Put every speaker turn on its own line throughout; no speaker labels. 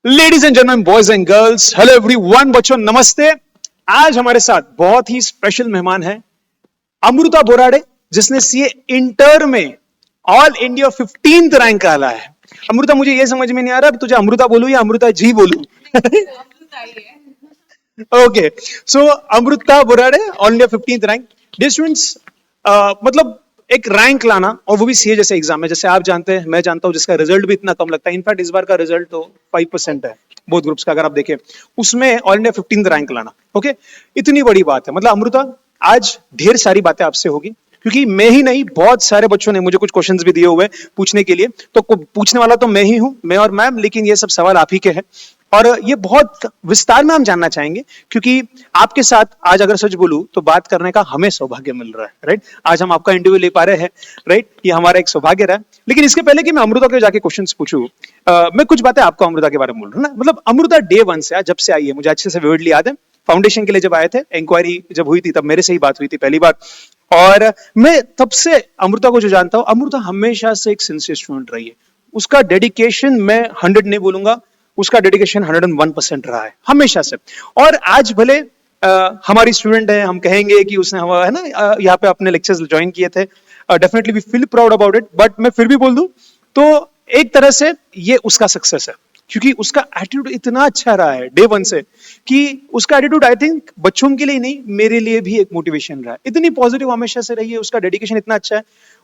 Ladies and gentleman, boys and girls, hello everyone, बच्चों नमस्ते। आज हमारे साथ बहुत ही स्पेशल मेहमान है अमृता बोराडे, जिसने सीए इंटर में ऑल इंडिया 15th रैंक आला है। अमृता, मुझे ये समझ में नहीं आ रहा तुझे अमृता बोलूं या अमृता जी बोलूं। Okay, so Amrita Borade, all India 15th rank. Dear students, मतलब एक रैंक लाना, और वो भी सीए जैसे एग्जाम में, जैसे आप जानते हैं, मैं जानता हूं, जिसका रिजल्ट भी इतना कम लगता है। इनफैक्ट इस बार का रिजल्ट तो 5% है बोथ ग्रुप्स का, अगर आप देखें उसमें ऑल इंडिया 15th रैंक लाना। ओके, इतनी बड़ी बात है। मतलब अमृता, आज ढेर सारी बातें आपसे होगी, क्योंकि मैं ही नहीं, बहुत सारे बच्चों ने मुझे कुछ क्वेश्चंस भी दिए हुए हैं पूछने के लिए। तो पूछने वाला तो मैं ही हूं, मैं और मैम, लेकिन ये सब सवाल आप ही के हैं, और ये बहुत विस्तार में हम जानना चाहेंगे, क्योंकि आपके साथ आज अगर सच बोलूं तो बात करने का हमें सौभाग्य मिल रहा है। राइट, आज हम आपका इंटरव्यू ले पा रहे हैं। राइट, ये हमारा एक सौभाग्य रहा। लेकिन इसके पहले कि मैं अमृता के जाके क्वेश्चंस पूछूं, मैं कुछ बातें आपको अमृता के बारे में बोल रहा हूं ना। मतलब अमृता डे वन से, जब से आई है, मुझे अच्छे से विविडली याद है। फाउंडेशन के लिए जब आए थे, इंक्वायरी जब हुई थी, तब मेरे से ही बात हुई थी पहली बार। और मैं तब से अमृता को जो जानता हूं, अमृता हमेशा से एक सिंसियर स्टूडेंट रही है। उसका डेडिकेशन, मैं 100 नहीं बोलूंगा, उसका डेडिकेशन 101% रहा है हमेशा से। और आज भले हमारी स्टूडेंट है, हम कहेंगे कि उसने हमारा है ना, यहाँ पे अपने लेक्चर्स ज्वाइन किए थे, definitely we feel proud about it. But मैं फिर भी बोल दूं तो एक तरह से ये उसका सक्सेस है, क्योंकि उसका एटीट्यूड इतना अच्छा रहा है डे वन से, कि उसका एटीट्यूड आई थिंक बच्चों के लिए नहीं, मेरे लिए भी एक मोटिवेशन रहा है। इतनी पॉजिटिव हमेशा से रही है, उसका डेडिकेशन इतना अच्छा है।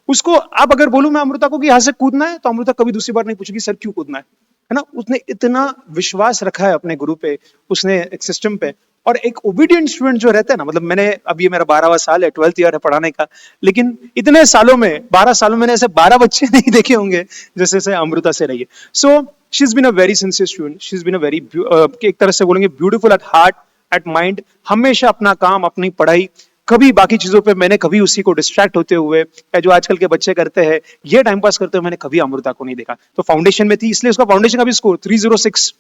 उसको आप अगर बोलूं मैं अमृता को कि यहां से कूदना है, तो अमृता कभी दूसरी बार नहीं पूछेगी सर क्यों कूदना है ना। उसने इतना विश्वास रखा है अपने गुरु पे, उसने एक सिस्टम पे। और एक ओबीडियंट स्टूडेंट जो रहता है ना, मतलब मैंने, अब ये मेरा 12वां साल है, 12th ईयर है पढ़ाने का, लेकिन इतने सालों में, 12 सालों में मैंने ऐसे 12 बच्चे नहीं देखे होंगे जैसे से अमृता से रही है। So she is been a very sincere student, she is been a very, एक तरह से बोलेंगे beautiful at heart, at mind. हमेशा अपना काम, अपनी पढ़ाई, कभी बाकी चीजों पे मैंने कभी उसी को डिस्ट्रैक्ट होते हुए, या जो आजकल के बच्चे करते हैं ये टाइम पास करते हुए, मैंने कभी अमृता को नहीं देखा। तो फाउंडेशन में थी, इसलिए उसका फाउंडेशन का भी स्कोर 306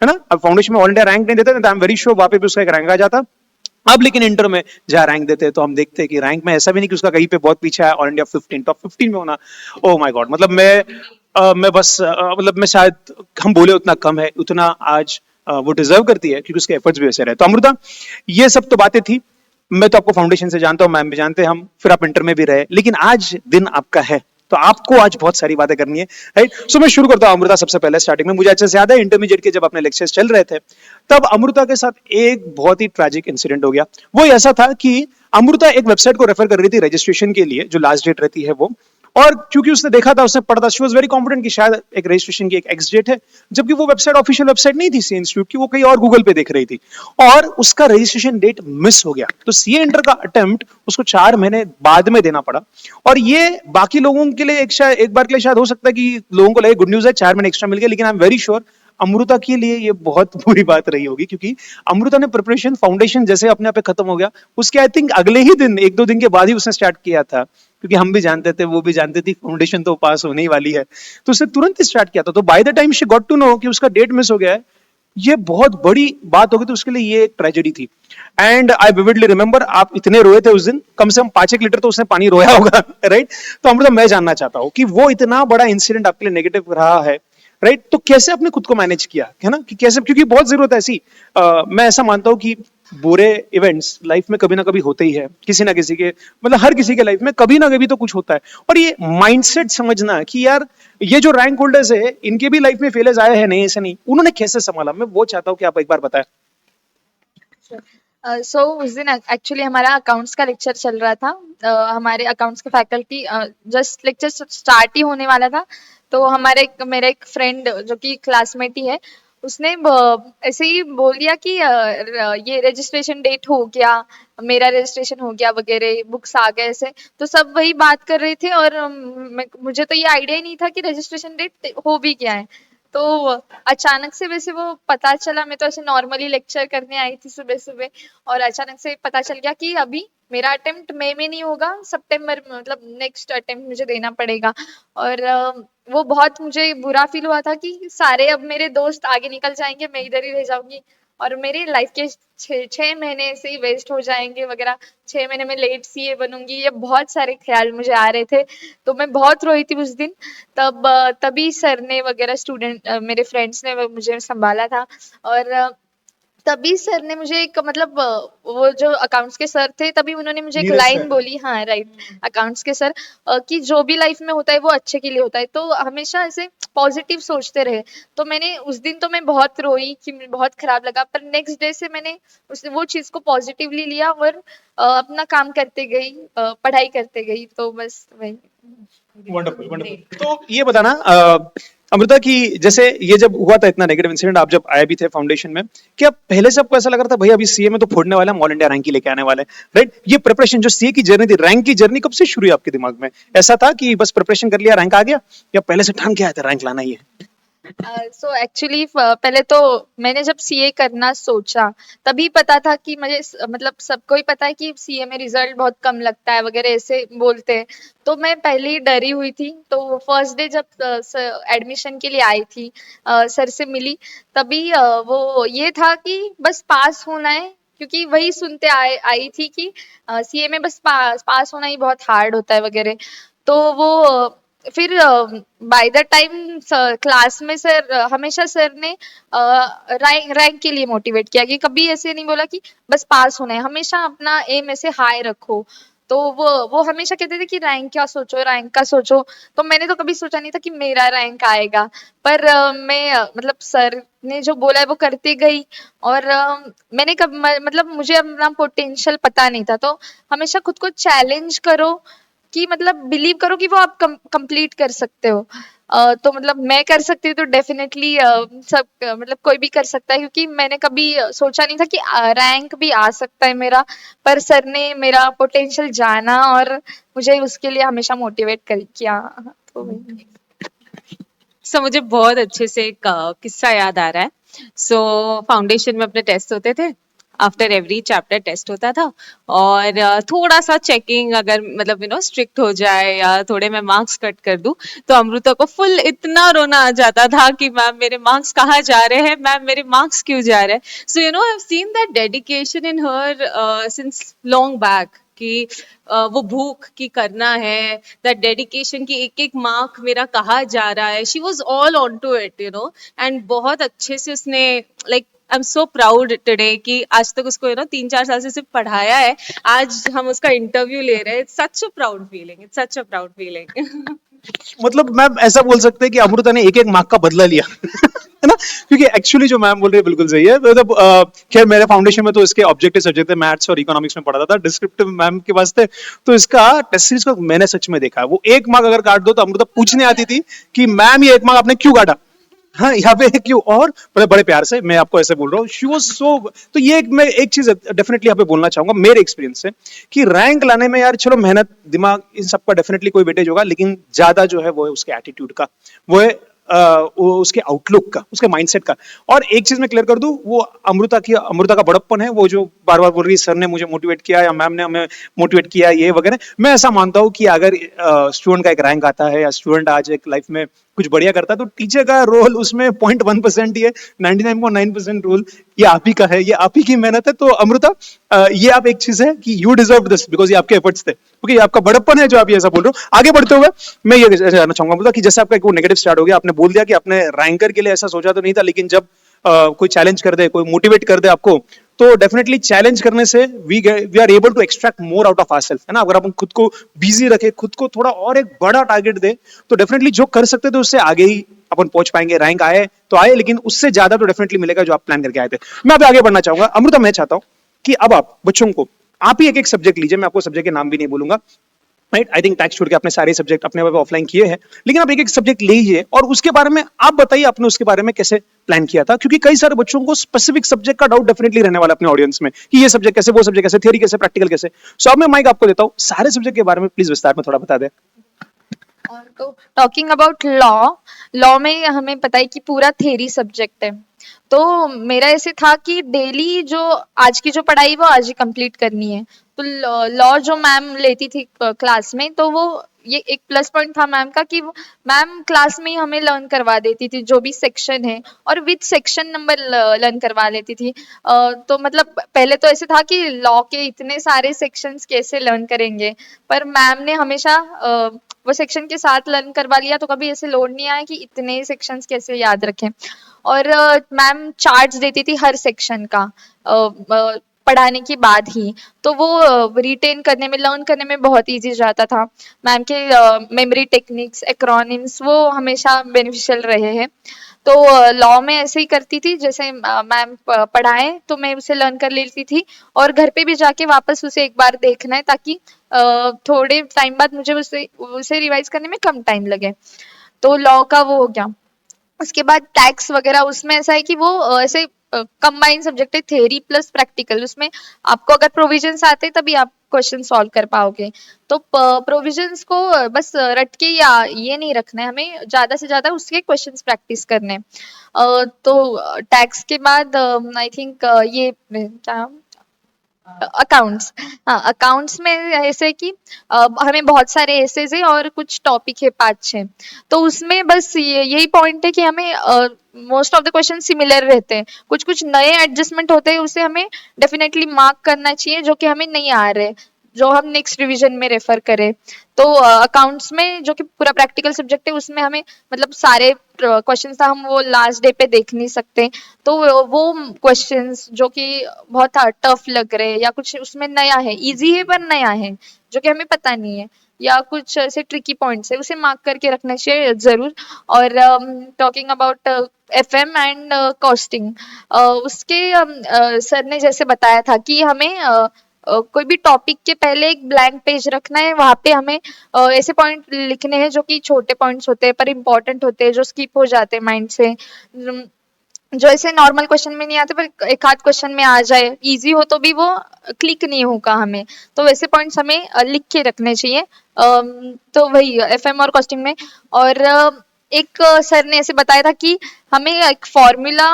है ना। अब फाउंडेशन में ऑल इंडिया रैंक नहीं देते, तो आई एम वेरी श्योर वहां पे भी उसका एक रैंक आ जाता। अब लेकिन इंटर में जहां रैंक देते हैं, तो हम देखते हैं कि रैंक में ऐसा भी नहीं कि उसका कहीं पे बहुत पीछे है, ऑल इंडिया 15, टॉप 15 में होना। ओ माय गॉड, मतलब मैं बस मतलब मैं शायद, हम बोले उतना कम है, उतना आज वो डिजर्व करती है, क्योंकि उसके एफर्ट्स भी वैसे रहे। तो अमृता, ये सब तो बातें थी। मैं तो आपको फाउंडेशन से जानता हूं, मैम भी जानते हैं हम, फिर आप इंटर में भी रहे, लेकिन आज दिन आपका है, तो आपको आज बहुत सारी बातें करनी है। राइट, सो मैं शुरू करता हूं अमृता। सबसे पहले स्टार्टिंग में मुझे अच्छे से याद है, इंटरमीडिएट के जब अपने लेक्चर्स चल रहे थे, तब अमृता के साथ एक बहुत ही ट्रैजिक इंसिडेंट हो गया। वो ऐसा था कि अमृता एक वेबसाइट को रेफर कर रही थी रजिस्ट्रेशन के लिए, जो लास्ट डेट रहती है वो। और क्योंकि उसने देखा था, उसने पढ़ा था, शी वाज वेरी कॉन्फिडेंट कि शायद एक रजिस्ट्रेशन की एक एक्स डेट है, जबकि वो वेबसाइट ऑफिशियल वेबसाइट नहीं थी सी इंस्टीट्यूट की, वो कहीं और गूगल पे देख रही थी, और उसका रजिस्ट्रेशन डेट मिस हो गया। तो सीए इंटर का अटेम्प्ट उसको 4 महीने बाद में देना पड़ा। और ये बाकी लोगों के लिए एक बार के लिए शायद हो सकता है कि लोगों को लगे गुड न्यूज है, 4 महीने एक्स्ट्रा मिल गया, लेकिन I am very sure Amrita के लिए ये बहुत बुरी बात रही होगी, क्योंकि अमृता ने प्रिपरेशन, फाउंडेशन जैसे अपने आप खत्म हो गया, उसके आई थिंक अगले ही दिन, 1-2 दिन के बाद ही उसने स्टार्ट किया था, क्योंकि हम भी जानते थे, वो भी जानती थी, फाउंडेशन तो पास होने ही वाली है, तो उसने तुरंत स्टार्ट किया था। तो by the time she got to know कि उसका डेट मिस हो गया है, ये बहुत बड़ी बात होगी, तो उसके लिए ये एक ट्रेजेडी थी। एंड आई विविडली रिमेंबर, आप इतने रोए थे उस दिन, कम से कम 5-1 लीटर तो उसने पानी रोया होगा। राइट, तो अमृता, मैं जानना चाहता हूं कि वो इतना बड़ा इंसिडेंट आपके लिए नेगेटिव रहा है, राइट, तो कैसे आपने खुद को मैनेज किया, है ना, कि कैसे, क्योंकि बहुत जरूरत है ऐसी। मैं ऐसा मानता हूं कि बुरे इवेंट्स लाइफ में कभी ना कभी होते ही है, किसी ना किसी के, मतलब हर किसी के लाइफ में कभी ना कभी तो कुछ होता है। और ये माइंडसेट समझना कि यार, ये जो रैंक होल्डर्स है, इनके भी लाइफ में फेलियर्स आए हैं, नहीं ऐसा नहीं, उन्होंने कैसे संभाला, मैं वो चाहता हूं कि आप एक बार बताएं।
सो उस दिन एक्चुअली हमारा अकाउंट्स का लेक्चर चल रहा था। हमारे अकाउंट्स के फैकल्टी जस्ट लेक्चर स्टार्ट ही होने वाला था, तो मेरा एक फ्रेंड जो कि क्लासमेट ही है, उसने ऐसे ही बोल दिया कि ये रजिस्ट्रेशन डेट हो गया, मेरा रजिस्ट्रेशन हो गया वगैरह, बुक्स आ गए ऐसे। तो सब वही बात कर रहे थे, और मुझे तो ये आइडिया ही नहीं था कि रजिस्ट्रेशन डेट हो भी गया है। तो अचानक से वैसे वो पता चला, मैं तो ऐसे नॉर्मली लेक्चर करने आई थी सुबह सुबह, और अचानक से पता चल गया कि अभी मेरा अटेम्प्ट मई में नहीं होगा, सितंबर में, मतलब नेक्स्ट अटेम्प्ट मुझे देना पड़ेगा। और वो बहुत मुझे बुरा फील हुआ था कि सारे अब मेरे दोस्त आगे निकल जाएंगे, मैं इधर ही रह जाऊंगी। और मेरी लाइफ के 6 महीने ऐसे ही वेस्ट हो जाएंगे वगैरह, 6 महीने में लेट सीए बनूंगी, ये बहुत सारे ख्याल मुझे आ रहे थे। तो मैं बहुत रोई थी उस दिन। तभी सर ने वगैरह मेरे फ्रेंड्स ने मुझे संभाला था। और तभी सर ने मुझे एक मतलब वो जो अकाउंट्स के सर थे, तभी उन्होंने मुझे एक
नीरज
लाइन
सर।
बोली, हाँ राइट, अकाउंट्स के सर, कि जो भी लाइफ में होता है वो अच्छे के लिए होता है, तो हमेशा ऐसे पॉजिटिव सोचते रहे। तो मैंने उस दिन तो मैं बहुत रोई कि मुझे बहुत खराब लगा, पर नेक्स्ट डे से मैंने वो चीज को पॉजिटिवली लिया और अपना काम करते गई, पढ़ाई करते गई, तो बस वही।
Wonderful wonderful. तो ये बताना अमृता की जैसे ये जब हुआ था इतना नेगेटिव इंसिडेंट, आप जब आए भी थे फाउंडेशन में, क्या पहले से आपको ऐसा लग रहा था भाई अभी सीए में तो फोड़ने वाला है, ऑल इंडिया रैंक ही लेके आने वाले हैं, राइट? ये प्रिपरेशन जो सीए की जर्नी थी, रैंक की जर्नी कब से शुरू हुई आपके दिमाग में? ऐसा था कि बस प्रिपरेशन कर लिया रैंक आ गया, या पहले से ठान के आया था रैंक लाना ही है?
सो एक्चुअली पहले तो मैंने जब सीए करना सोचा, तभी पता था कि मुझे मतलब सबको ही पता है कि सीए में रिजल्ट बहुत कम लगता है वगैरह ऐसे बोलते हैं। तो मैं पहले ही डरी हुई थी। तो फर्स्ट डे जब एडमिशन के लिए आई थी, सर से मिली, तभी वो ये था कि बस पास होना है, क्योंकि वही सुनते आई थी कि सीए में बस पास होना ही बहुत हार्ड होता है वगैरह। तो वो फिर बाय द टाइम क्लास में सर हमेशा सर ने रैंक के लिए मोटिवेट किया, कि कभी ऐसे नहीं बोला कि बस पास होना है, हमेशा अपना एम ऐसे हाई रखो। तो वो हमेशा कहते थे कि रैंक क्या सोचो, रैंक का सोचो। तो मैंने तो कभी सोचा नहीं था कि मेरा रैंक आएगा। पर मैं मतलब सर ने जो बोला है वो करती गई। और मैंने कब मतलब मुझे अपना पोटेंशियल पता नहीं था, तो हमेशा खुद को चैलेंज करो, कि मतलब बिलीव करो कि वो आप कंप्लीट कर सकते हो। तो मतलब मैं कर सकती हूँ तो डेफिनेटली सब मतलब कोई भी कर सकता है, क्योंकि मैंने कभी सोचा नहीं था कि रैंक भी आ सकता है मेरा। पर सर ने मेरा पोटेंशियल जाना और मुझे उसके लिए हमेशा मोटिवेट कर किया। तो वही।
मुझे बहुत अच्छे से एक किस्सा याद आ रहा है। फाउंडेशन में अपने टेस्ट होते थे, आफ्टर एवरी चैप्टर टेस्ट होता था, और थोड़ा सा चेकिंग अगर मतलब स्ट्रिक्ट हो जाए या थोड़े मैं मार्क्स कट कर दूं, तो अमृता को फुल इतना रोना आ जाता था कि मैम मेरे मार्क्स कहाँ जा रहे हैं, मैम मेरे मार्क्स क्यों जा रहे हैं। So I have seen that dedication in her since long back, कि वो भूख की करना है, दैट डेडिकेशन की एक एक मार्क मेरा कहाँ जा रहा है। She was all on to it and बहुत अच्छे से उसने like I am so proud today कि आज तक उसको 3-4 साल से सिर्फ पढ़ाया है, आज हम उसका इंटरव्यू ले रहे हैं। It's such a proud feeling, it's such a proud feeling.
मतलब मैम ऐसा बोल सकते हैं कि अमृता ने एक एक मार्क का बदला लिया है ना? क्योंकि एक्चुअली जो मैम बोल रही है बिल्कुल सही है। मतलब खैर मेरे फाउंडेशन में तो इसके ऑब्जेक्टिव सब्जेक्ट थे मैथ्स और इकोनॉमिक्स में पढ़ा था, डिस्क्रिप्टिव मैम के पास थे। तो इसका टेस्ट सीरीज को मैंने सच में देखा है, वो एक मार्क अगर काट दो तो अमृता पूछने आती थी कि मैम ये एक मार्क आपने क्यों काटा, हाँ यहाँ पे क्यों, और बड़े बड़े प्यार से मैं आपको ऐसे बोल रहा हूँ, शी वाज सो। तो ये मैं एक चीज डेफिनेटली यहाँ पे बोलना चाहूंगा मेरे एक्सपीरियंस से, कि रैंक लाने में यार चलो मेहनत दिमाग इन सबका डेफिनेटली कोई वेटेज होगा, लेकिन ज्यादा जो है वो है उसके एटीट्यूड का, वो है वो उसके आउटलुक का, उसके माइंडसेट का। और एक चीज मैं क्लियर कर दूं, वो अमृता का बड़प्पन है, वो जो बार बार बोल रही है सर ने मुझे मोटिवेट किया या मैम ने हमें मोटिवेट किया ये वगैरह। मैं ऐसा मानता हूं कि अगर स्टूडेंट का एक रैंक आता है या स्टूडेंट आज एक लाइफ में कुछ बढ़िया करता है, तो टीचर का रोल उसमें 0.1% ही है, 99.9% रोल ये आप ही का है, ये आप ही की मेहनत है। तो अमृता ये आप एक चीज है कि यू डिजर्व दिस बिकॉज ये आपके एफर्ट्स थे, क्योंकि आपका बड़प्पन है जो आप ये ऐसा बोल रहे हो। आगे बढ़ते हुए मैं ये जानना चाहूंगा अमृता कि जैसे आपका एक वो नेगेटिव स्टार्ट हो गया, आपने बोल दिया कि आपने रैंकर के लिए ऐसा सोचा तो नहीं था, लेकिन जब कोई चैलेंज कर दे, कोई मोटिवेट कर दे आपको, तो डेफिनेटली चैलेंज करने से we are able to extract more out of ourselves, है ना? अगर अपन खुद को बिजी रखे, खुद को थोड़ा और एक बड़ा टारगेट दे, तो डेफिनेटली जो कर सकते थे उससे आगे ही अपन पहुंच पाएंगे। रैंक आए तो आए, लेकिन उससे ज्यादा तो डेफिनेटली मिलेगा जो आप प्लान करके आए थे। मैं अभी आगे बढ़ना चाहूंगा अमृता, मैं चाहता हूं कि अब आप बच्चों को आप ही एक एक सब्जेक्ट लीजिए, मैं आपको सब्जेक्ट के नाम भी नहीं बोलूंगा, राइट? आई थिंक टैक्स छोड़ के अपने सारे सब्जेक्ट अपने ऑफलाइन किए हैं, लेकिन आप एक एक सब्जेक्ट लीजिए और उसके बारे में आप बताइए आपने उसके बारे में कैसे प्लान किया था, क्योंकि कई सारे बच्चों को स्पेसिफिक सब्जेक्ट का डाउट डेफिनेटली रहने वाला अपने ऑडियंस में कि ये सब्जेक्ट कैसे, वो सब्जेक्ट कैसे, थ्योरी कैसे, प्रैक्टिकल कैसे। सो अब मैं माइक आपको देता हूं, सारे सब्जेक्ट के बारे में प्लीज विस्तार में थोड़ा बता दें।
और तो टॉकिंग अबाउट लॉ में हमें पता है कि पूरा थ्योरी सब्जेक्ट है। तो मेरा ऐसे था कि डेली जो आज की जो पढ़ाई वो आज ही कंप्लीट करनी है। तो लॉ जो मैम लेती थी क्लास में, तो वो ये एक प्लस पॉइंट था मैम का कि मैम क्लास में ही हमें लर्न करवा देती थी जो भी सेक्शन है, और विद सेक्शन नंबर लर्न करवा लेती थी। तो मतलब पहले तो ऐसे था कि लॉ के इतने सारे सेक्शंस कैसे लर्न करेंगे, पर मैम ने हमेशा वो सेक्शन के साथ लर्न करवा लिया, तो कभी ऐसे लोड नहीं आया कि इतने सेक्शंस कैसे याद रखें। और मैम चार्ट्स देती थी हर सेक्शन का पढ़ाने के बाद ही, तो वो रिटेन करने में, लर्न करने में बहुत इजी जाता था। मैम के मेमोरी टेक्निक्स, एक्रोनिम्स वो हमेशा बेनिफिशियल रहे हैं। तो लॉ में ऐसे ही करती थी, जैसे मैम पढ़ाए तो मैं उसे लर्न कर लेती थी, और घर पे भी जाके वापस उसे एक बार देखना है, ताकि थोड़े टाइम बाद मुझे उसे उसे रिवाइज करने में कम टाइम लगे। तो लॉ का वो हो गया। उसके बाद टैक्स वगैरह, उसमें ऐसा है कि वो ऐसे कंबाइन सब्जेक्ट है, थ्योरी प्लस प्रैक्टिकल। उसमें आपको अगर प्रोविजंस आते तभी आप क्वेश्चन सॉल्व कर पाओगे। तो प्रोविजंस को बस रट के या ये नहीं रखना है, हमें ज्यादा से ज्यादा उसके क्वेश्चंस प्रैक्टिस करने हैं। तो टैक्स के बाद आई थिंक ये क्या, अकाउंट्स। हाँ, अकाउंट्स में ऐसे कि हमें बहुत सारे एसेज है और कुछ टॉपिक है 5-6, तो उसमें बस यही पॉइंट है कि हमें most of the question similar रहते हैं, कुछ कुछ नए एडजस्टमेंट होते हैं, उसे हमें डेफिनेटली मार्क करना चाहिए जो कि हमें नहीं आ रहे, जो हम नेक्स्ट रिवीजन में रेफर करें। तो अकाउंट्स में जो कि पूरा प्रैक्टिकल सब्जेक्ट है, उसमें हमें मतलब सारे क्वेश्चंस था, हम वो लास्ट डे पे देख नहीं सकते। तो वो क्वेश्चंस जो कि बहुत टफ लग रहे हैं, या कुछ उसमें नया है, इजी है पर नया है, जो कि हमें पता नहीं है, या कुछ ऐसे ट्रिकी पॉइंट्स है, उसे मार्क करके रखना चाहिए जरूर। और talking about FM and costing, उसके सर ने जैसे बताया था कि हमें कोई भी टॉपिक के पहले एक ब्लैंक पेज रखना है, वहां पे हमें ऐसे पॉइंट लिखने हैं जो कि छोटे पॉइंट्स होते हैं पर इम्पोर्टेंट होते हैं, जो स्किप हो जाते हैं माइंड से, जो ऐसे नॉर्मल क्वेश्चन में नहीं आते पर एक आध क्वेश्चन में आ जाए, इजी हो तो भी वो क्लिक नहीं होगा हमें, तो वैसे पॉइंट्स हमें लिख के रखने चाहिए। तो वही एफएम और कॉस्टिंग में। और एक सर ने ऐसे बताया था कि हमें एक फॉर्मूला,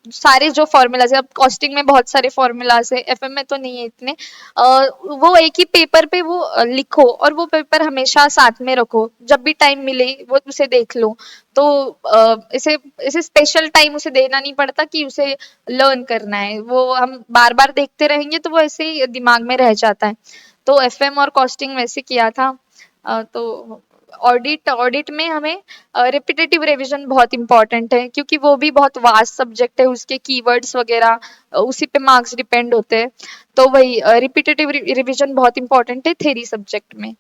सारे जो फॉर्मूलाज है, अब कॉस्टिंग में बहुत सारे फॉर्मूलाज है, एफएम में तो नहीं है इतने, वो एक ही पेपर पे वो लिखो, और वो पेपर हमेशा साथ में रखो, जब भी टाइम मिले वो उसे देख लो। तो इसे इसे स्पेशल टाइम उसे देना नहीं पड़ता कि उसे लर्न करना है, वो हम बार बार देखते रहेंगे तो वो ऐसे ही दिमाग में रह जाता है। तो एफएम और कॉस्टिंग वैसे किया था। तो ऑडिट में हमें रिपीटेटिव रिवीजन बहुत इंपॉर्टेंट है, क्योंकि वो भी बहुत वास्ट सब्जेक्ट है, उसके कीवर्ड्स वगैरह उसी पे मार्क्स डिपेंड होते हैं। तो वही रिपीटेटिव रिवीजन बहुत इंपॉर्टेंट है थ्योरी सब्जेक्ट में।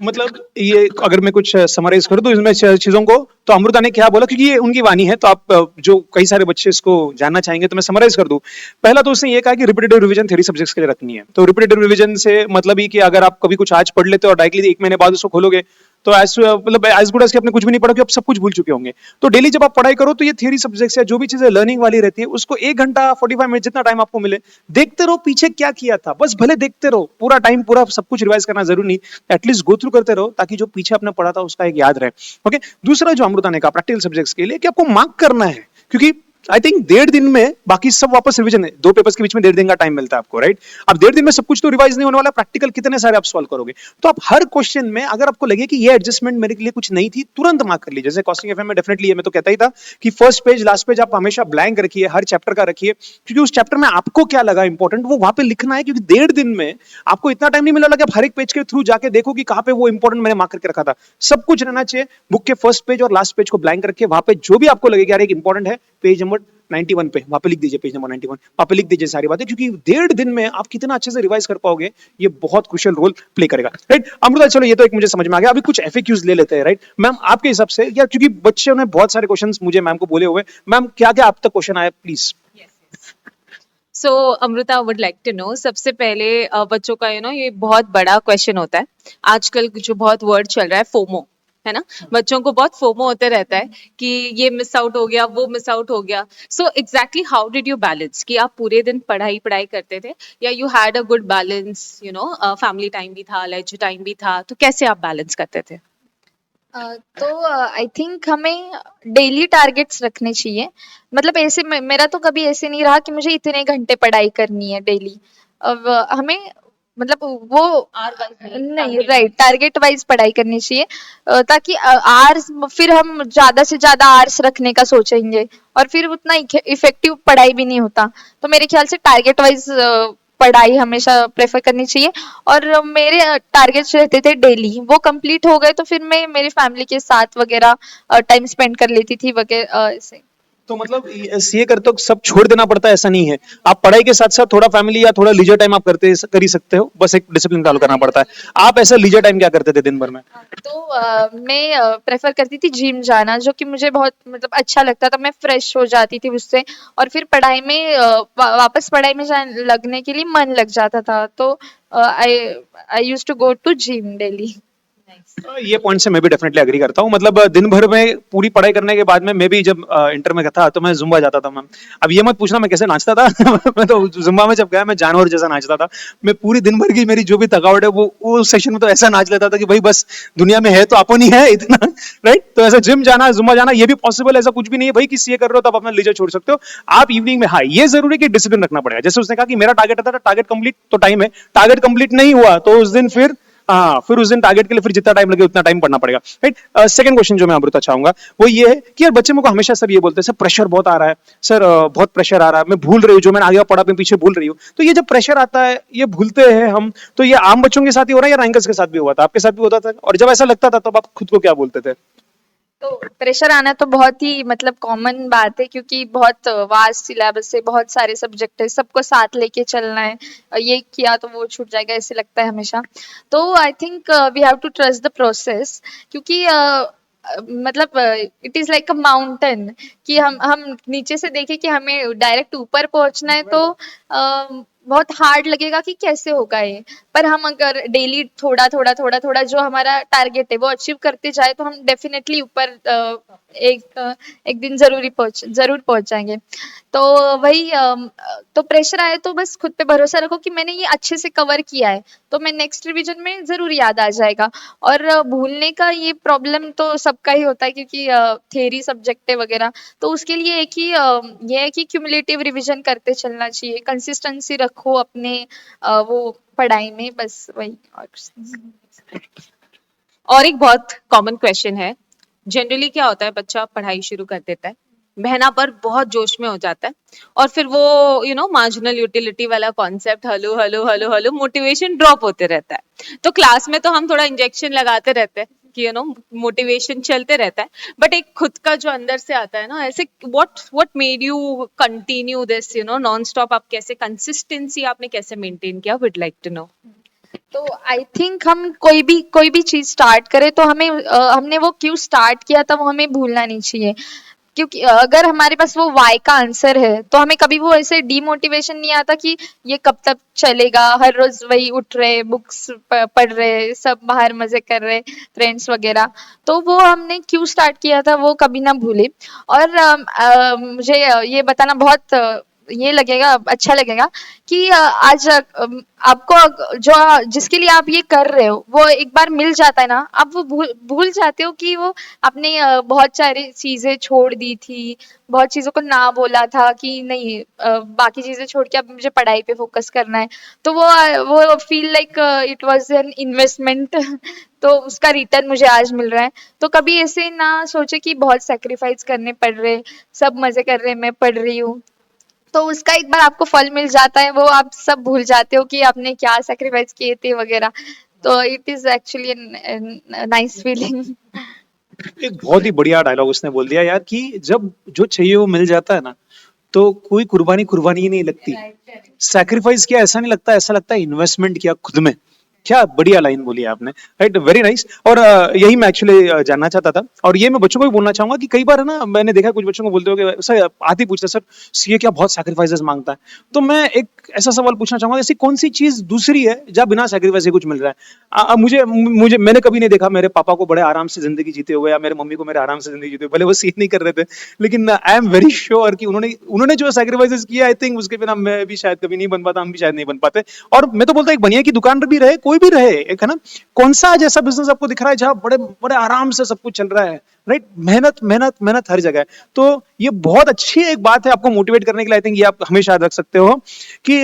मतलब ये अगर मैं कुछ समराइज करूं तो इसमें चीजों को, तो अमृता ने क्या बोला, क्योंकि ये उनकी वाणी है, तो आप जो कई सारे बच्चे इसको जानना चाहेंगे तो मैं समराइज कर दूं। पहला तो उसने ये कहा कि रिपीटेटिव रिवीजन थ्योरी सब्जेक्ट्स के लिए रखनी है। तो रिपीटेटिव रिवीजन से मतलब ही कि अगर आप कभी कुछ आज पढ़ लेते हो और डायरेक्टली 1 महीने बाद उसको खोलोगे तो मतलब एज गुड एज कि आपने कुछ भी नहीं पढ़ा, कि आप सब कुछ भूल चुके होंगे। तो डेली जब आप पढ़ाई करो तो ये थ्योरी सब्जेक्ट्स या जो भी चीजें लर्निंग वाली रहती है, उसको 1 घंटा 45 मिनट जितना टाइम आपको मिले, देखते रहो पीछे क्या किया था, बस भले देखते रहो, पूरा टाइम पूरा सब कुछ रिवाइज करना जरूरी नहीं, एटलीस्ट गो थ्रू करते रहो, ताकि जो पीछे आपने पढ़ा था उसका एक याद रहे। ओके, दूसरा जो अमृता ने कहा प्रैक्टिकल सब्जेक्ट्स के लिए कि आपको मार्क करना है, क्योंकि आई थिंक 1.5 दिन में बाकी सब वापस रिवीजन है, 2 पेपर्स के बीच में 1.5 दिन का टाइम मिलता है आपको, राइट। अब 1.5 दिन में सब कुछ तो रिवाइज नहीं होने वाला, प्रैक्टिकल कितने सारे आप सॉल्व करोगे। तो आप हर क्वेश्चन में अगर आपको लगे कि ये एडजस्टमेंट मेरे लिए कुछ नहीं थी, तुरंत मार्क कर लीजिए। जैसे कॉस्टिंग एफएम में डेफिनेटली मैं तो कहता ही था कि फर्स्ट पेज लास्ट पेज आप हमेशा ब्लैंक रखिए, हर चैप्टर का रखिए, क्योंकि उस चैप्टर में आपको क्या लगा इंपॉर्टेंट वो वहां पे लिखना है, क्योंकि 1.5 दिन में आपको इतना टाइम नहीं मिला कि आप हर एक पेज के थ्रू जाके देखो कि कहां पे वो इंपॉर्टेंट मैंने मार्क करके रखा था। सब कुछ रहना चाहिए, बुक के फर्स्ट पेज और लास्ट पेज को ब्लैंक रखिए, वहां पे जो भी आपको लगे कि यार एक इंपॉर्टेंट है, पेज नंबर 91 पे वहां पे लिख दीजिए, पेज नंबर 91 वहां पे लिख दीजिए सारी बातें, क्योंकि 1.5 दिन में आप कितना अच्छे से रिवाइज कर पाओगे, ये बहुत क्रूशियल रोल प्ले करेगा, राइट। अमृता चलो ये तो एक मुझे समझ में आ गया, अभी कुछ एफएक्यूज ले लेते हैं, राइट। मैम आपके हिसाब से, या क्योंकि बच्चों ने बहुत सारे क्वेश्चंस मुझे मैम को बोले हुए, मैम क्या क्या आप तक क्वेश्चन आया please.
So Amrita would like to know, सबसे पहले बच्चों का ये बहुत बड़ा क्वेश्चन होता है आजकल, जो बहुत वर्ड चल रहा है फोमो, है ना। बच्चों को बहुत फोमो होते रहता है कि ये मिस आउट हो गया, वो मिस आउट हो गया। So exactly how did you balance, कि आप पूरे दिन पढ़ाई करते थे, या you had a good balance, family time भी था, लेजर टाइम भी था, तो कैसे आप बैलेंस करते थे?
तो आई थिंक हमें डेली टारगेट्स रखने चाहिए। मतलब ऐसे मेरा तो कभी ऐसे नहीं रहा कि मुझे इतने घंटे पढ़ाई करनी है डेली। अब हमें मतलब वो नहीं, राइट, टारगेट वाइज पढ़ाई करनी चाहिए, ताकि आर्स फिर हम ज्यादा से ज्यादा आर्स रखने का सोचेंगे और फिर उतना इफेक्टिव पढ़ाई भी नहीं होता। तो मेरे ख्याल से टारगेट वाइज पढ़ाई हमेशा प्रेफर करनी चाहिए। और मेरे टारगेट्स रहते थे डेली, वो कंप्लीट हो गए तो फिर मैं मेरी फैमिली के साथ वगैरह टाइम स्पेंड कर लेती थी वगैरह ऐसे।
तो मतलब सीए करते हो सब छोड़ देना पड़ता है ऐसा नहीं है, आप पढ़ाई के साथ साथ थोड़ा फैमिली या थोड़ा लीजर टाइम आप कर ही सकते हो, बस एक डिसिप्लिन फॉलो करना पड़ता है। आप ऐसा लीजर टाइम क्या करते थे दिन भर में?
तो मैं प्रेफर करती थी जिम जाना, जो कि मुझे बहुत मतलब अच्छा लगता था, मैं फ्रेश हो जाती थी उससे, और फिर पढ़ाई में वापस पढ़ाई में लगने के लिए मन लग जाता था। तो I I use to go to gym daily.
ये पॉइंट से मैं भी डेफिनेटली एग्री करता हूँ। मतलब दिन भर में पूरी पढ़ाई करने के बाद में मैं भी जब इंटर में था तो मैं जुम्बा जाता था मैम। अब ये मत पूछना मैं कैसे नाचता था मैं तो जुम्बा में जब गया मैं जानवर जैसा नाचता था। मैं पूरी दिन भर की मेरी जो भी थकावट है वो सेशन में तो ऐसा नाच लेता था कि भाई बस दुनिया में है तो अपन ही है इतना राइट। तो ऐसा जिम जाना जुम्बा जाना ये भी पॉसिबल है, ऐसा कुछ भी नहीं है भाई कि सीए कर रहे हो तो आप अपना लीजर छोड़ सकते हो। आप इवनिंग में, हाँ ये जरूरी है कि डिसिप्लिन रखना पड़ेगा। जैसे उसने कहा कि मेरा टारगेट था टारगेट कंप्लीट तो टाइम है, टारगेट कंप्लीट नहीं हुआ तो उस दिन फिर हाँ फिर उस दिन टारगेट के लिए फिर जितना टाइम लगे उतना टाइम पढ़ना पड़ेगा राइट। सेकंड क्वेश्चन जो मैं अमृता चाहूंगा वो ये है कि यार बच्चे को हमेशा सब ये बोलते हैं सर प्रेशर बहुत आ रहा है, सर बहुत प्रेशर आ रहा है, मैं भूल रही हूँ जो मैंने आगे पढ़ा मैं पीछे भूल रही हूँ। तो ये जब प्रेशर आता है ये भूलते हैं हम, तो ये आम बच्चों के साथ ही हो रहा है या रैंकर्स के साथ भी हुआ था? आपके साथ भी होता था? और जब ऐसा लगता था तो आप खुद को क्या बोलते थे?
तो प्रेशर आना तो बहुत ही मतलब कॉमन बात है, क्योंकि बहुत वास्ट सिलेबस है, बहुत सारे सब्जेक्ट है, सबको साथ लेके चलना है, ये किया तो वो छूट जाएगा ऐसे लगता है हमेशा। तो I think we have to trust the process, क्योंकि मतलब it is like a mountain, कि हम नीचे से देखें कि हमें डायरेक्ट ऊपर पहुंचना है तो बहुत हार्ड लगेगा कि कैसे होगा ये। पर हम अगर डेली थोड़ा थोड़ा थोड़ा थोड़ा जो हमारा टारगेट है वो अचीव करते जाए तो हम डेफिनेटली ऊपर एक दिन जरूर पहुंच जाएंगे। तो वही तो प्रेशर आए तो बस खुद पे भरोसा रखो कि मैंने ये अच्छे से कवर किया है, तो मैं नेक्स्ट रिवीजन में जरूर याद आ जाएगा। और भूलने का ये प्रॉब्लम तो सबका ही होता है, क्योंकि थ्योरी सब्जेक्ट है वगैरह, तो उसके लिए एक ही ये है कि क्यूमुलेटिव रिवीजन करते चलना चाहिए, कंसिस्टेंसी रखो अपने वो पढ़ाई में, बस वही।
और एक बहुत कॉमन क्वेश्चन है, जनरली क्या होता है बच्चा पढ़ाई शुरू कर देता है, बहना पर बहुत जोश में हो जाता है और फिर वो मार्जिनल यूटिलिटी वाला concept hello hello hello hello motivation drop होते रहता है। तो क्लास में तो हम थोड़ा इंजेक्शन लगाते रहते हैं कि मोटिवेशन चलते रहता है, बट एक खुद का जो अंदर से आता है ना ऐसे, what made you continue this non stop, आप कैसे कंसिस्टेंसी आपने कैसे मेंटेन किया, वुड लाइक टू नो।
तो आई थिंक हम कोई भी चीज स्टार्ट करें तो हमें हमने वो क्यों स्टार्ट किया था वो हमें भूलना नहीं चाहिए, क्योंकि अगर हमारे पास वो वाई का आंसर है तो हमें कभी वो ऐसे डीमोटिवेशन नहीं आता कि ये कब तक चलेगा, हर रोज वही उठ रहे, बुक्स पढ़ रहे, सब बाहर मजे कर रहे, फ्रेंड्स वगैरह। तो वो हमने क्यों स्टार्ट किया था वो कभी ना भूले। और मुझे ये बताना बहुत ये लगेगा, अच्छा लगेगा कि आज आपको जो जिसके लिए आप ये कर रहे हो वो एक बार मिल जाता है ना, आप वो भूल जाते हो कि वो आपने बहुत सारी चीजें छोड़ दी थी, बहुत चीजों को ना बोला था कि नहीं बाकी चीजें छोड़ के अब मुझे पढ़ाई पे फोकस करना है। तो वो feel like it was an investment तो उसका रिटर्न मुझे आज मिल रहा है। तो कभी ऐसे ना सोचे कि बहुत सेक्रीफाइस करने पड़ रहे, सब मजे कर रहे, मैं पढ़ रही हूँ, तो उसका एक बार आपको फल मिल जाता है, वो आप सब भूल जाते हो कि आपने क्या सैक्रिफाइस किए थे वगैरह। तो it is actually nice feeling.
एक बहुत ही बढ़िया डायलॉग उसने बोल दिया यार कि जब जो चाहिए वो मिल जाता है ना तो कोई कुर्बानी ही नहीं लगती। सैक्रिफाइस किया ऐसा नहीं लगता, ऐसा लगता है इन्वेस्टमेंट किया खुद में। क्या बढ़िया लाइन बोली आपने, राइट, वेरी नाइस। और यही मैं एक्चुअली जानना चाहता था, और ये मैं बच्चों को भी बोलना चाहूंगा कि कई बार है ना मैंने देखा कुछ बच्चों को बोलते हो कि सर आते ही पूछते सर सीए क्या बहुत सैक्रिफाइसेस मांगता है। तो मैं एक ऐसा सवाल पूछना चाहूंगा ऐसी कौन सी चीज दूसरी है जहाँ बिना सैक्रिफाइस से कुछ मिल रहा है? मुझे मैंने कभी नहीं देखा मेरे पापा को बड़े आराम से जिंदगी जीते हुए या मेरे मम्मी को मेरे आराम से जिंदगी जीते हुए, भले वो सीए नहीं कर रहे थे, लेकिन आई एम वेरी श्योर कि उन्होंने जो सैक्रिफाइसेस किया आई थिंक उसके बिना मैं भी शायद कभी नहीं बन पाता, हम भी शायद नहीं बन पाते। और मैं तो बोलता एक बनिया की दुकान भी रहे, कोई कोई भी रहे, एक है ना, कौन सा आज ऐसा बिजनेस आपको दिख रहा है जहां बड़े बड़े आराम से सब कुछ चल रहा है, राइट? मेहनत मेहनत मेहनत हर जगह है। तो ये बहुत अच्छी एक बात है आपको मोटिवेट करने के लिए। आई थिंक ये आप हमेशा याद रख सकते हो कि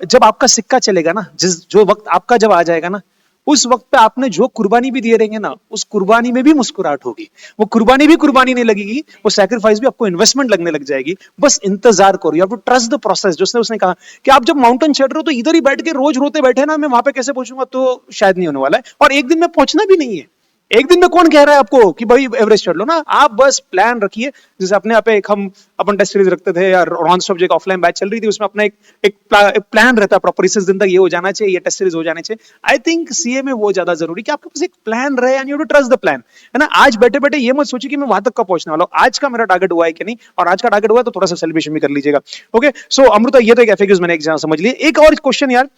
जब आपका सिक्का चलेगा ना, जो वक्त आपका जब आ जाएगा ना, उस वक्त पे आपने जो कुर्बानी भी दिए रहेंगे ना, उस कुर्बानी में भी मुस्कुराहट होगी। वो कुर्बानी भी कुर्बानी नहीं लगेगी, वो सैक्रिफाइस भी आपको इन्वेस्टमेंट लगने लग जाएगी। बस इंतजार करो, you have to trust the process. जो उसने कहा कि आप जब माउंटेन चढ़ रहे हो तो इधर ही बैठ के रोज रोते बैठे ना, मैं वहां पे कैसे पहुंचूंगा, तो शायद नहीं होने वाला है। और एक दिन में पहुंचना भी नहीं है। एक दिन में कौन कह रहा है आपको कि भाई एवरेस्ट चढ़ लो ना, आप बस प्लान रखिए। जैसे अपने आप एक हम अपन टेस्ट सीरीज रखते थे या रॉन स्टॉप जो ऑफलाइन बैच चल रही थी, उसमें अपना एक प्लान रहता है प्रॉपर, इस दिन तक ये हो जाना चाहिए, ये टेस्ट सीरीज हो जाने चाहिए। आई थिंक सीए में वो ज्यादा जरूरी कि आपके पास एक प्लान रहे and you to trust the plan, है ना। आज बैठे बैठे ये मत सोचिए कि मैं वहां तक कब पहुंचने वाला हूं, आज का मेरा टारगेट हुआ है कि नहीं, और आज का टारगेट हुआ है तो थोड़ा सा सेलिब्रेशन भी कर लीजिएगा। ओके, सो अमृता, ये तो एक एफएक्यूज मैंने एक समझ लिया। एक और क्वेश्चन यार,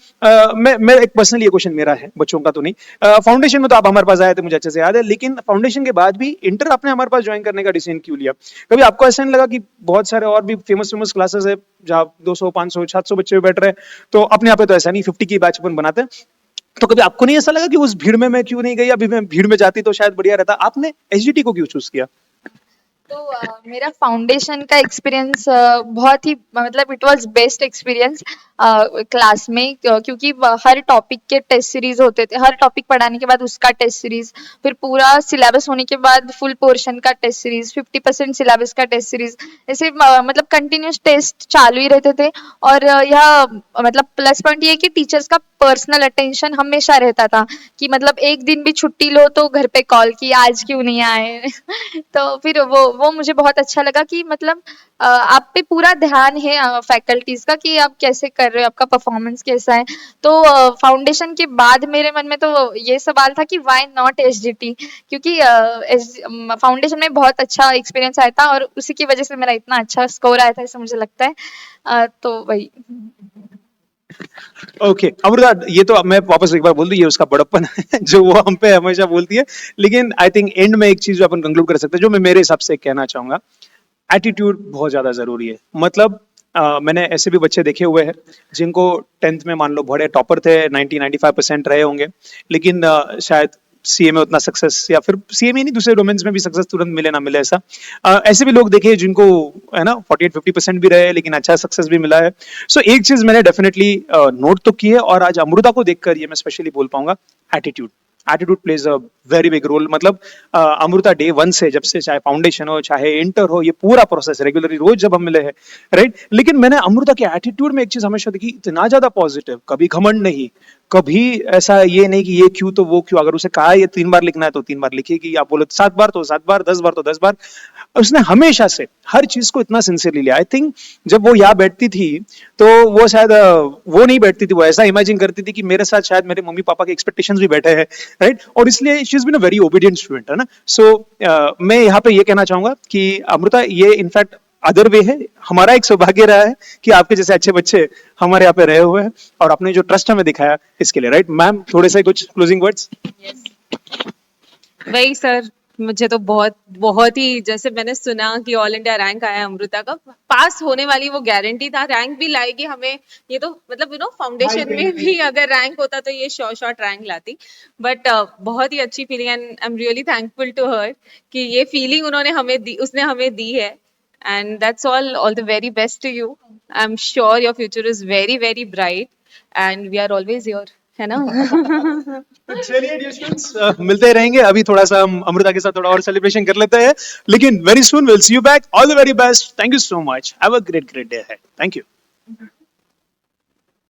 मैं एक पर्सनली ये क्वेश्चन मेरा है, बच्चों का तो नहीं। फाउंडेशन में तो आप हमारे पास आए थे, मुझे अच्छे से याद है, लेकिन फाउंडेशन के बाद भी इंटर आपने हमारे पास ज्वाइन करने का डिसीजन क्यों लिया? कभी आपको ऐसा नहीं लगा कि बहुत सारे और भी फेमस क्लासेस है जहां 200 500 700 बच्चे बैठ रहे हैं, तो अपने यहाँ पे तो ऐसा नहीं, 50 की बैच अपन बनाते हैं, तो कभी आपको नहीं ऐसा लगा कि उस भीड़ में मैं क्यों नहीं गई, अभी मैं भीड़ में जाती तो शायद बढ़िया रहता? आपने एसजीटी को क्यों चूज किया?
तो मेरा फाउंडेशन का एक्सपीरियंस बहुत ही मतलब it was best experience class में, क्योंकि हर टॉपिक के टेस्ट सीरीज होते थे। हर टॉपिक पढ़ाने के बाद उसका टेस्ट सीरीज, फिर पूरा सिलेबस होने के बाद फुल पोर्शन का टेस्ट सीरीज, 50% सिलेबस का टेस्ट सीरीज, ऐसे मतलब कंटिन्यूस टेस्ट चालू ही रहते थे। और यह मतलब प्लस पॉइंट ये है कि टीचर्स का पर्सनल अटेंशन हमेशा रहता था, कि मतलब एक दिन भी छुट्टी लो तो घर पे कॉल की आज क्यों नहीं आए तो फिर वो मुझे बहुत अच्छा लगा कि मतलब आप पे पूरा ध्यान है फैकल्टीज का कि आप कैसे कर रहे हो, आपका परफॉर्मेंस कैसा है। तो फाउंडेशन के बाद मेरे मन में तो ये सवाल था कि व्हाई नॉट एसजीटी, क्योंकि फाउंडेशन में बहुत अच्छा एक्सपीरियंस आया था और उसी की वजह से मेरा इतना अच्छा स्कोर आया था, ऐसा मुझे लगता है। तो वही।
ओके अमृता, ये तो मैं वापस एक बार बोल दूं, ये उसका बड़प्पन है जो वो हम पे हमेशा बोलती है। लेकिन आई थिंक एंड में एक चीज जो अपन कंक्लूड कर सकते हैं, जो मैं मेरे हिसाब से कहना चाहूंगा, एटीट्यूड बहुत ज्यादा जरूरी है। मतलब मैंने ऐसे भी बच्चे देखे हुए हैं जिनको 10th में मान लो बड़े टॉपर थे, 90-95% रहे होंगे, लेकिन शायद सीए में उतना सक्सेस, या फिर सीए में नहीं दूसरे डोमेन्स में भी सक्सेस तुरंत मिले ना मिले, ऐसा ऐसे भी लोग देखे जिनको है ना 48-50% भी रहे लेकिन अच्छा सक्सेस भी मिला है। सो एक चीज मैंने डेफिनेटली नोट तो की है, और आज अमृता को देखकर ये मैं स्पेशली बोल पाऊंगा, attitude. Attitude plays a very big role. मतलब अमृता डे 1 से, जब से चाहे फाउंडेशन हो चाहे इंटर हो, ये पूरा प्रोसेस रेगुलरली रोज जब हम मिले हैं, राइट, लेकिन मैंने अमृता के एटीट्यूड में एक चीज हमेशा देखी, इतना ज्यादा पॉजिटिव, कभी घमंड नहीं, कभी ऐसा ये नहीं कि ये क्यों तो वो क्यों। अगर उसे कहा ये 3 बार लिखना है तो 3 बार लिखेगी, आप बोलो 7 बार तो 7 बार, 10 बार तो 10 बार। उसने हमेशा से हर चीज को इतना सिंसियरली लिया। आई थिंक जब वो यहाँ बैठती थी तो वो शायद वो नहीं बैठती थी, वो ऐसा इमेजिन करती थी कि मेरे साथ शायद मेरे मम्मी पापा के एक्सपेक्टेशंस भी बैठे हैं, राइट, और इसलिए she is been a very obedient student, है ना। सो मैं यहाँ पे ये कहना चाहूंगा कि अमृता, ये इनफैक्ट अदर वे है, हमारा एक सौभाग्य रहा है कि आपके जैसे अच्छे बच्चे हमारे यहाँ पे रहे हुए हैं और आपने जो ट्रस्ट हमें दिखाया इसके लिए, राइट। मैम, थोड़े से कुछ क्लोजिंग वर्ड्स?
वही सर, मुझे तो बहुत ही, जैसे मैंने सुना कि ऑल इंडिया रैंक आया अमृता का, पास होने वाली वो गारंटी था, रैंक भी लाएगी हमें, ये तो मतलब फाउंडेशन में भी अगर रैंक होता तो ये शॉर्ट रैंक लाती। बट बहुत ही अच्छी feeling, and I am really thankful to her कि ये फीलिंग उसने हमें दी है। And that's all the very best to you. I am sure your future is very very bright and we are always here, है ना।
चलिए dear students, मिलते रहेंगे। अभी थोड़ा सा हम अमृता के साथ थोड़ा और सेलिब्रेशन कर लेते हैं, लेकिन very soon will see you back. All the very best, thank you so much, have a great day ahead, thank you.